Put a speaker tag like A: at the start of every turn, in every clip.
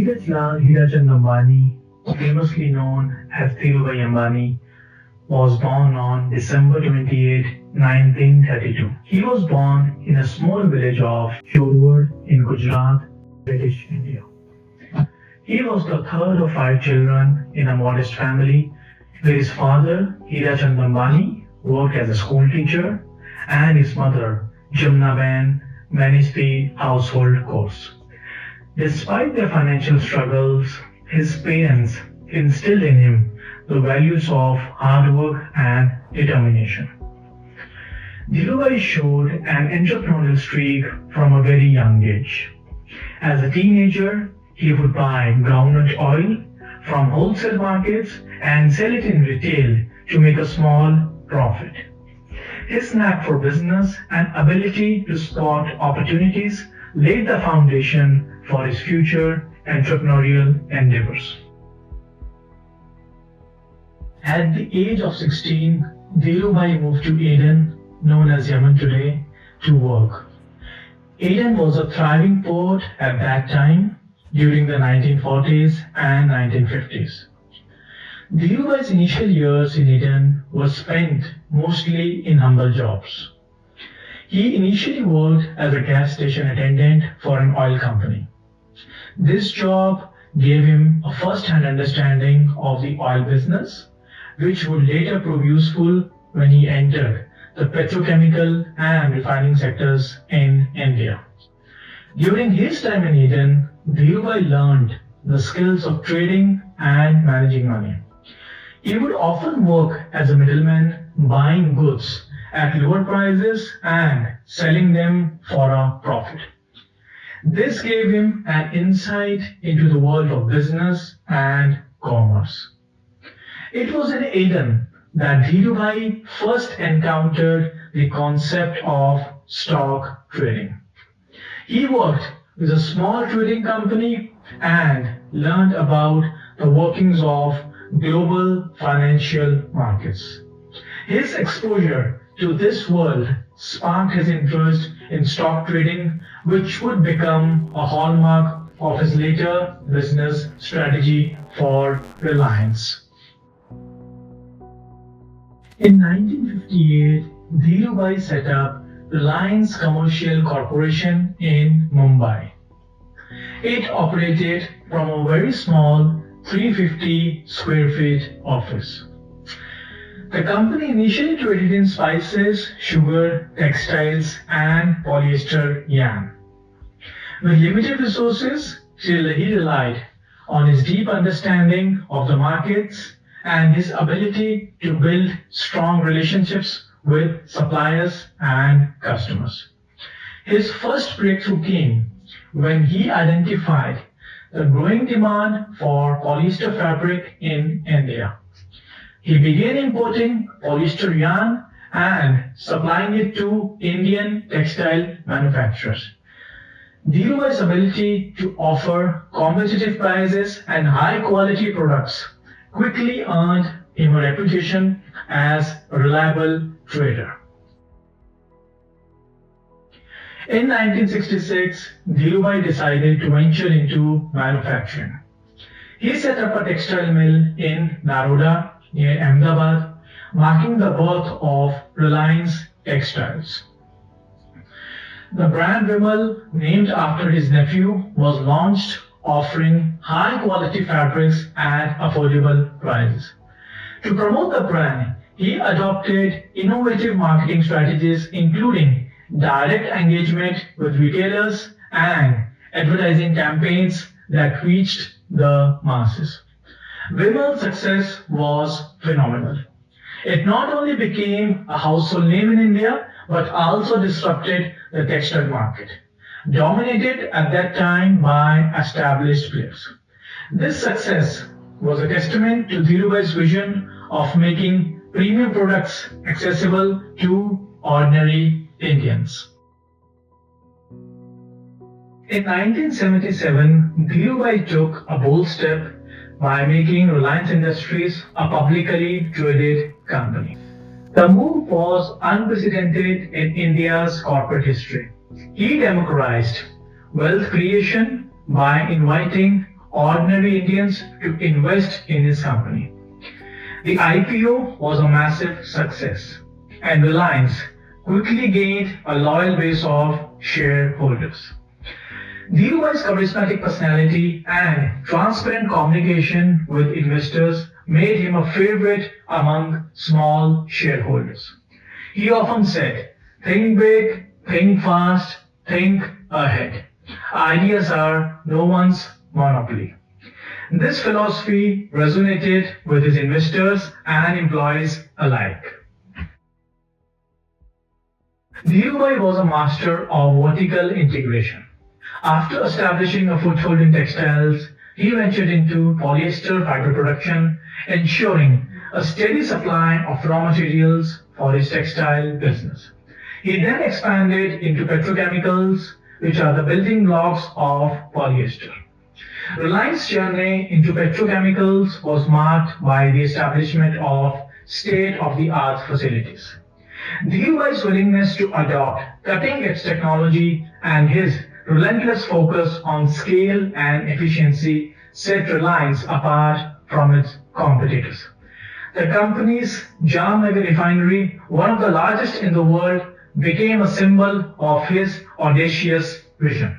A: Dheeraj Hirachand Ambani, famously known as Dhirubhai Ambani, was born on December 28, 1932. He was born in a small village of Chorwad in Gujarat, British India. He was the third of five children in a modest family where his father, Hirachand Ambani, worked as a school teacher and his mother, Jamnagar, managed the household chores. Despite their financial struggles, his parents instilled in him the values of hard work and determination. Dhirubhai showed an entrepreneurial streak from a very young age. As a teenager, he would buy groundnut oil from wholesale markets and sell it in retail to make a small profit. His knack for business and ability to spot opportunities laid the foundation for his future entrepreneurial endeavors. At the age of 16, Dhirubhai moved to Aden, known as Yemen today, to work. Aden was a thriving port at that time during the 1940s and 1950s. Dhirubhai's initial years in Aden were spent mostly in humble jobs. He initially worked as a gas station attendant for an oil company. This job gave him a first-hand understanding of the oil business, which would later prove useful when he entered the petrochemical and refining sectors in India. During his time in Aden, Dhirubhai learned the skills of trading and managing money. He would often work as a middleman, buying goods at lower prices and selling them for a profit. This gave him an insight into the world of business and commerce. It was in Aden that Dhirubhai first encountered the concept of stock trading. He worked with a small trading company and learned about the workings of global financial markets. His exposure to this world sparked his interest in stock trading, which would become a hallmark of his later business strategy for Reliance. In 1958, Dhirubhai set up Reliance Commercial Corporation in Mumbai. It operated from a very small 350 square feet office. The company initially traded in spices, sugar, textiles, and polyester yarn. With limited resources, he relied on his deep understanding of the markets and his ability to build strong relationships with suppliers and customers. His first breakthrough came when he identified the growing demand for polyester fabric in India. He began importing polyester yarn and supplying it to Indian textile manufacturers. Dhirubhai's ability to offer competitive prices and high quality products quickly earned him a reputation as a reliable trader. In 1966, Dhirubhai decided to venture into manufacturing. He set up a textile mill in Naroda near Ahmedabad, marking the birth of Reliance Textiles. The brand Vimal, named after his nephew, was launched, offering high-quality fabrics at affordable prices. To promote the brand, he adopted innovative marketing strategies including direct engagement with retailers and advertising campaigns that reached the masses. Vimal's success was phenomenal. It not only became a household name in India, but also disrupted the textile market, dominated at that time by established players. This success was a testament to Dhirubhai's vision of making premium products accessible to ordinary Indians. In 1977, Dhirubhai took a bold step by making Reliance Industries a publicly traded company. The move was unprecedented in India's corporate history. He democratized wealth creation by inviting ordinary Indians to invest in his company. The IPO was a massive success, and Reliance quickly gained a loyal base of shareholders. Dhirubhai's charismatic personality and transparent communication with investors made him a favorite among small shareholders. He often said, "Think big, think fast, think ahead. Ideas are no one's monopoly." This philosophy resonated with his investors and employees alike. Dhirubhai was a master of vertical integration. After establishing a foothold in textiles, he ventured into polyester fiber production, ensuring a steady supply of raw materials for his textile business. He then expanded into petrochemicals, which are the building blocks of polyester. Reliance's journey into petrochemicals was marked by the establishment of state-of-the-art facilities. Dhirubhai's willingness to adopt cutting-edge technology and his relentless focus on scale and efficiency set Reliance apart from its competitors. The company's Jamnagar Refinery, one of the largest in the world, became a symbol of his audacious vision.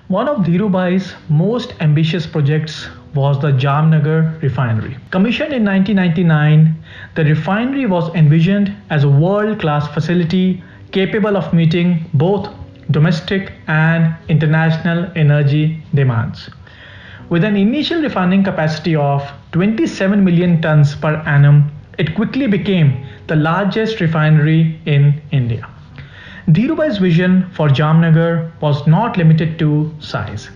A: One of Dhirubhai's most ambitious projects was the Jamnagar Refinery. Commissioned in 1999, the refinery was envisioned as a world-class facility capable of meeting both domestic and international energy demands. With an initial refining capacity of 27 million tons per annum, it quickly became the largest refinery in India. Dhirubhai's vision for Jamnagar was not limited to size.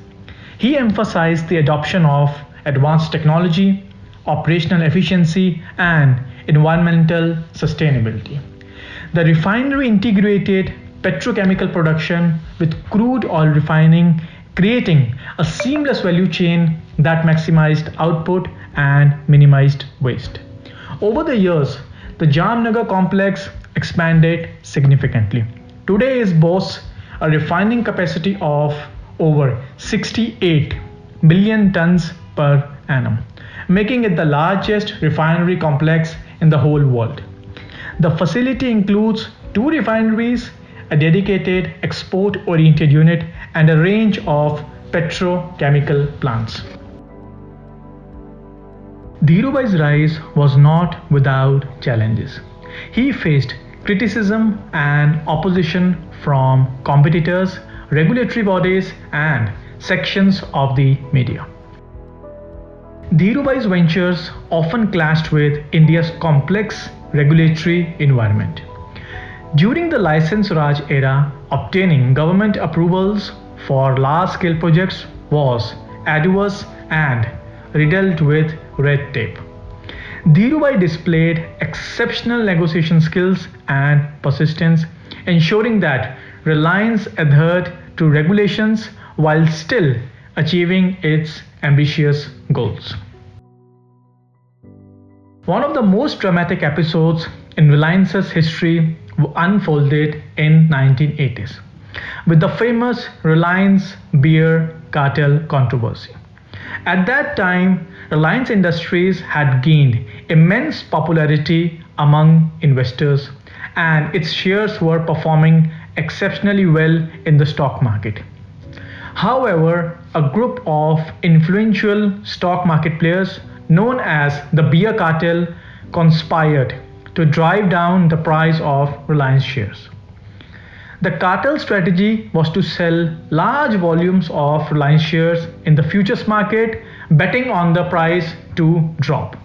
A: He emphasized the adoption of advanced technology, operational efficiency, and environmental sustainability. The refinery integrated petrochemical production with crude oil refining, creating a seamless value chain that maximized output and minimized waste. Over the years, the Jamnagar complex expanded significantly. Today it boasts a refining capacity of over 68 million tons per annum, making it the largest refinery complex in the whole world. The facility includes 2 refineries, a dedicated export-oriented unit, and a range of petrochemical plants. Dhirubhai's rise was not without challenges. He faced criticism and opposition from competitors, regulatory bodies, and sections of the media. Dhirubhai's ventures often clashed with India's complex regulatory environment. During the License Raj era, obtaining government approvals for large-scale projects was arduous and riddled with red tape. Dhirubhai displayed exceptional negotiation skills and persistence, ensuring that Reliance adhered to regulations while still achieving its ambitious goals. One of the most dramatic episodes in Reliance's history unfolded in 1980s with the famous Reliance beer cartel controversy. At that time, Reliance Industries had gained immense popularity among investors, and its shares were performing exceptionally well in the stock market. However, a group of influential stock market players known as the beer cartel conspired to drive down the price of Reliance shares. The cartel strategy was to sell large volumes of Reliance shares in the futures market, betting on the price to drop.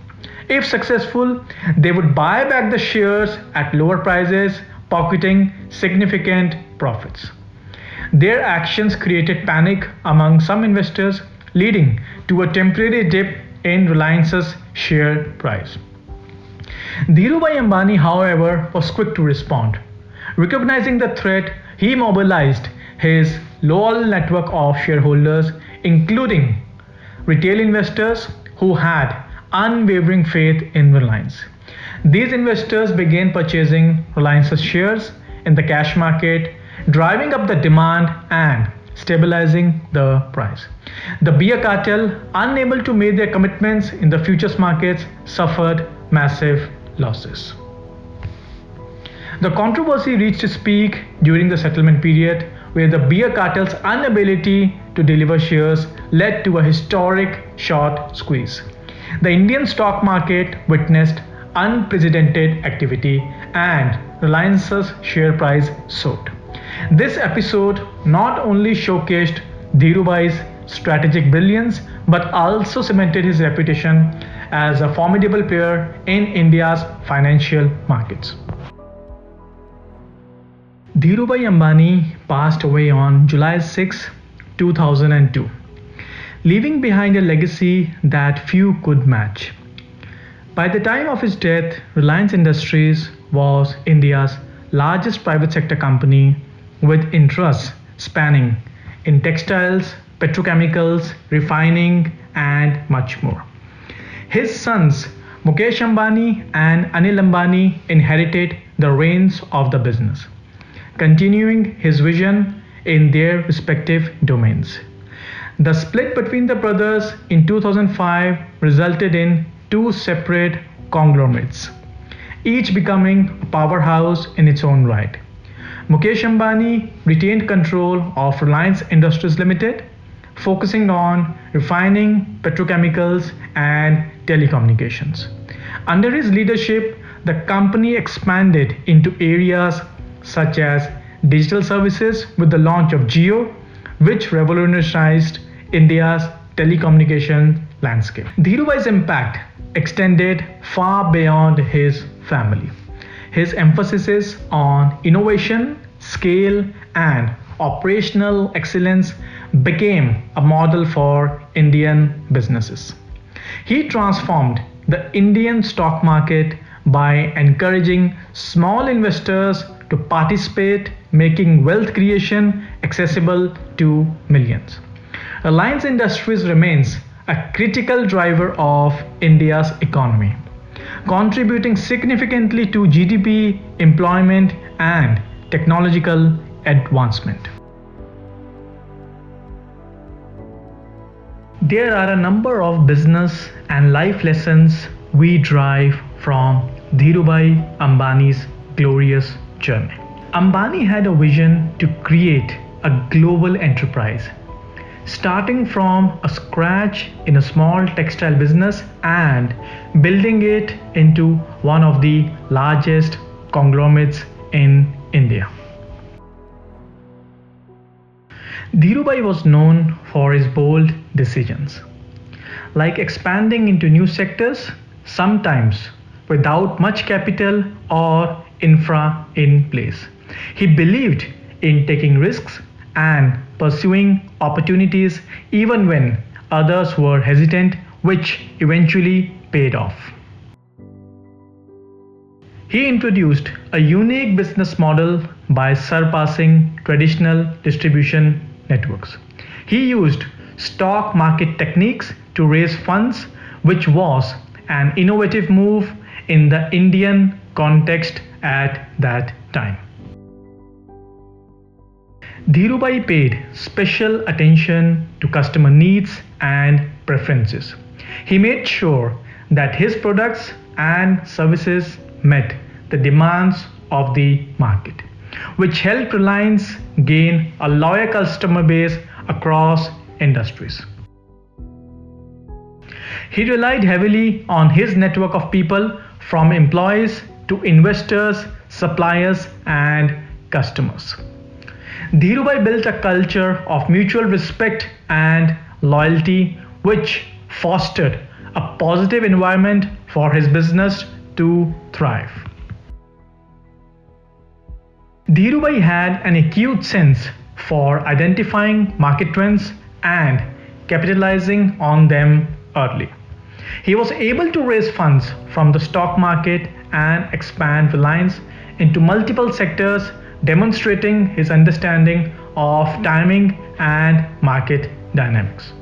A: If successful, they would buy back the shares at lower prices, pocketing significant profits. Their actions created panic among some investors, leading to a temporary dip in Reliance's share price. Dhirubhai Ambani, however, was quick to respond. Recognizing the threat, he mobilized his loyal network of shareholders, including retail investors who had unwavering faith in Reliance. These investors began purchasing Reliance's shares in the cash market, driving up the demand and stabilizing the price. The beer cartel, unable to meet their commitments in the futures markets, suffered massive losses. The controversy reached its peak during the settlement period, where the beer cartel's inability to deliver shares led to a historic short squeeze. The Indian stock market witnessed unprecedented activity and Reliance's share price soared. This episode not only showcased Dhirubhai's strategic brilliance but also cemented his reputation as a formidable player in India's financial markets. Dhirubhai Ambani passed away on July 6, 2002, leaving behind a legacy that few could match. By the time of his death, Reliance Industries was India's largest private sector company with interests spanning in textiles, petrochemicals, refining, and much more. His sons Mukesh Ambani and Anil Ambani inherited the reins of the business, continuing his vision in their respective domains. The split between the brothers in 2005 resulted in two separate conglomerates, each becoming a powerhouse in its own right. Mukesh Ambani retained control of Reliance Industries Limited, focusing on refining, petrochemicals, and telecommunications. Under his leadership, the company expanded into areas such as digital services with the launch of Jio, which revolutionized India's telecommunication landscape. Dhirubhai's impact extended far beyond his family. His emphasis on innovation, scale, and operational excellence became a model for Indian businesses. He transformed the Indian stock market by encouraging small investors to participate, making wealth creation accessible to millions. Reliance Industries remains a critical driver of India's economy, contributing significantly to GDP, employment, and technological advancement. There are a number of business and life lessons we derive from Dhirubhai Ambani's glorious journey. Ambani had a vision to create a global enterprise, starting from a scratch in a small textile business and building it into one of the largest conglomerates in India. Dhirubhai was known for his bold decisions, like expanding into new sectors, sometimes without much capital or infra in place. He believed in taking risks and pursuing opportunities even when others were hesitant, which eventually paid off. He introduced a unique business model by surpassing traditional distribution networks. He used stock market techniques to raise funds, which was an innovative move in the Indian context at that time. Dhirubhai paid special attention to customer needs and preferences. He made sure that his products and services met the demands of the market, which helped Reliance gain a loyal customer base across industries. He relied heavily on his network of people, from employees to investors, suppliers, and customers. Dhirubhai built a culture of mutual respect and loyalty, which fostered a positive environment for his business to thrive. Dhirubhai had an acute sense for identifying market trends and capitalizing on them early. He was able to raise funds from the stock market and expand Reliance into multiple sectors, demonstrating his understanding of timing and market dynamics.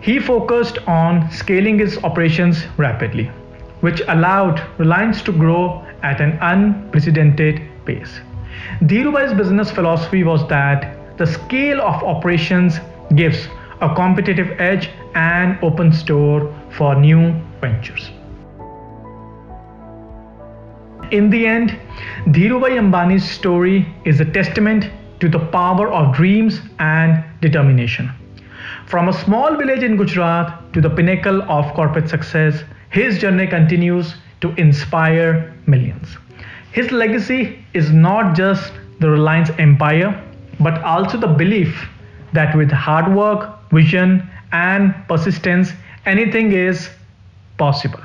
A: He focused on scaling his operations rapidly, which allowed Reliance to grow at an unprecedented pace. Dhirubhai's business philosophy was that the scale of operations gives a competitive edge and opens door for new ventures. In the end, Dhirubhai Ambani's story is a testament to the power of dreams and determination. From a small village in Gujarat to the pinnacle of corporate success, his journey continues to inspire millions. His legacy is not just the Reliance empire, but also the belief that with hard work, vision, and persistence, anything is possible.